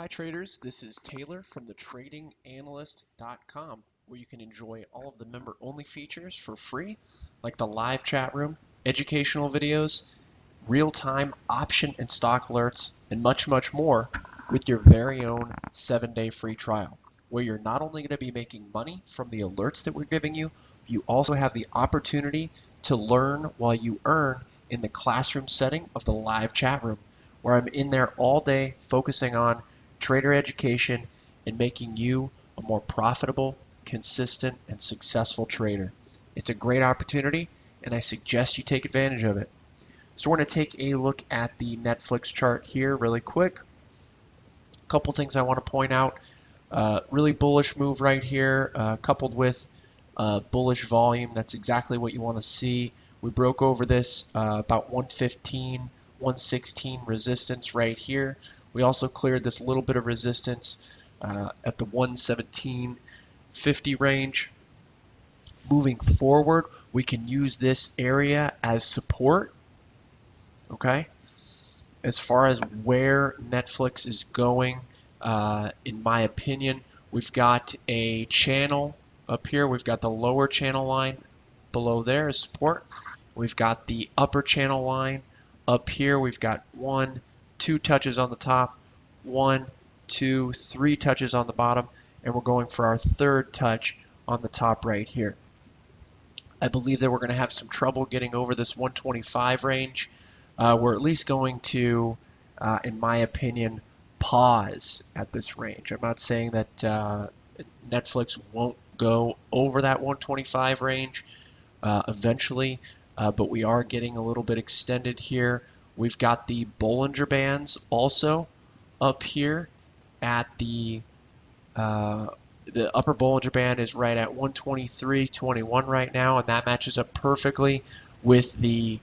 Hi traders, this is Taylor from thetradinganalyst.com, where you can enjoy all of the member-only features for free, like the live chat room, educational videos, real-time option and stock alerts, and much, much more with your very own 7-day free trial, where you're not only going to be making money from the alerts that we're giving you, you also have the opportunity to learn while you earn in the classroom setting of the live chat room, where I'm in there all day focusing on trader education and making you a more profitable, consistent, and successful trader. It's a great opportunity, and I suggest you take advantage of it. So we're going to take a look at the Netflix chart here really quick. A couple things I want to point out. Really bullish move right here, coupled with bullish volume. That's exactly what you want to see. We broke over this about 115, 116 resistance right here. We also cleared this little bit of resistance at the 117.50 range. Moving forward, we can use this area as support. Okay. As far as where Netflix is going, in my opinion, we've got a channel up here. We've got the lower channel line below there as support. We've got the upper channel line up here. We've got 1, 2 touches on the top, 1, 2, 3 touches on the bottom, and we're going for our third touch on the top right here. I believe that we're going to have some trouble getting over this 125 range. We're at least going to, in my opinion, pause at this range. I'm not saying that Netflix won't go over that 125 range eventually, but we are getting a little bit extended here. We've got the Bollinger Bands also up here at the upper Bollinger Band is right at 123.21 right now, and that matches up perfectly with the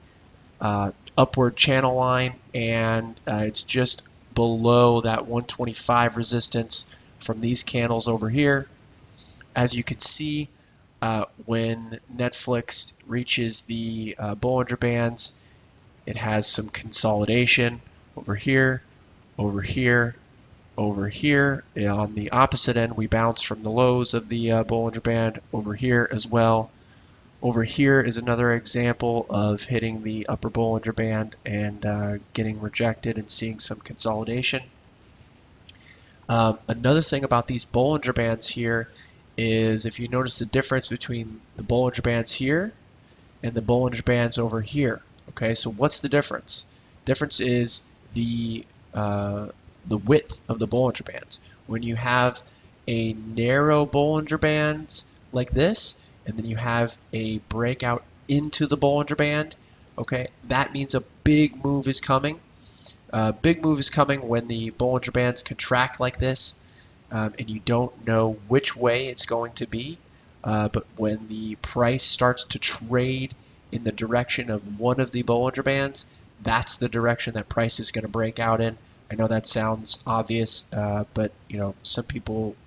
upward channel line, and it's just below that 125 resistance from these candles over here. As you can see, when Netflix reaches the Bollinger Bands, it has some consolidation over here, over here, over here. On the opposite end, we bounce from the lows of the Bollinger Band over here as well. Over here is another example of hitting the upper Bollinger Band and getting rejected and seeing some consolidation. Another thing about these Bollinger Bands here is if you notice the difference between the Bollinger Bands here and the Bollinger Bands over here. Okay, so what's the difference? Difference is the width of the Bollinger Bands. When you have a narrow Bollinger Band like this, and then you have a breakout into the Bollinger Band, okay, that means a big move is coming. Big move is coming when the Bollinger Bands contract like this, and you don't know which way it's going to be. But when the price starts to trade in the direction of one of the Bollinger Bands, that's the direction that price is going to break out in. I know that sounds obvious, but you know, some people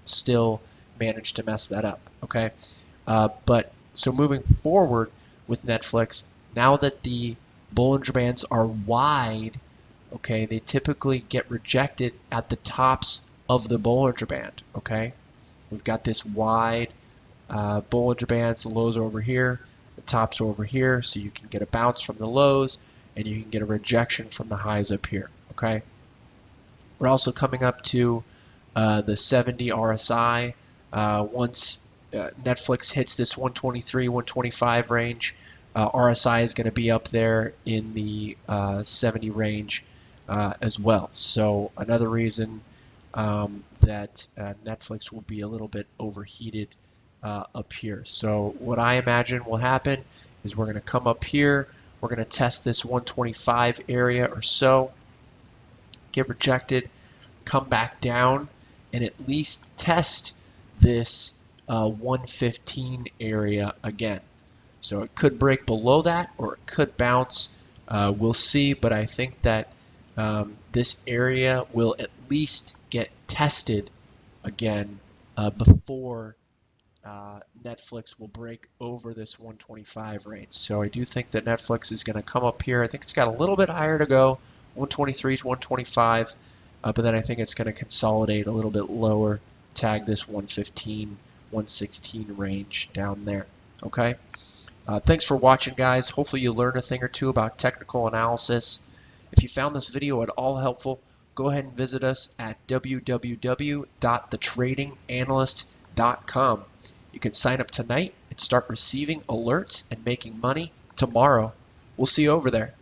still manage to mess that up. Okay, but so moving forward with Netflix, now that the Bollinger Bands are wide, okay, they typically get rejected at the tops of the Bollinger Band. Okay, we've got this wide Bollinger Bands. The lows are over here, the tops are over here, so you can get a bounce from the lows, and you can get a rejection from the highs up here. Okay, we're also coming up to the 70 RSI. Once Netflix hits this 123, 125 range, RSI is going to be up there in the 70 range as well. So another reason that Netflix will be a little bit overheated up here. So what I imagine will happen is we're going to come up here, we're going to test this 125 area or so, get rejected, come back down, and at least test this 115 area again. So it could break below that, or it could bounce. We'll see, but I think that this area will at least get tested again before Netflix will break over this 125 range. So I do think that Netflix is going to come up here. I think it's got a little bit higher to go, 123 to 125. but then I think it's going to consolidate a little bit lower, tag this 115, 116 range down there. Okay. Thanks for watching, guys. Hopefully you learned a thing or two about technical analysis. If you found this video at all helpful, go ahead and visit us at www.thetradinganalyst.com. You can sign up tonight and start receiving alerts and making money tomorrow. We'll see you over there.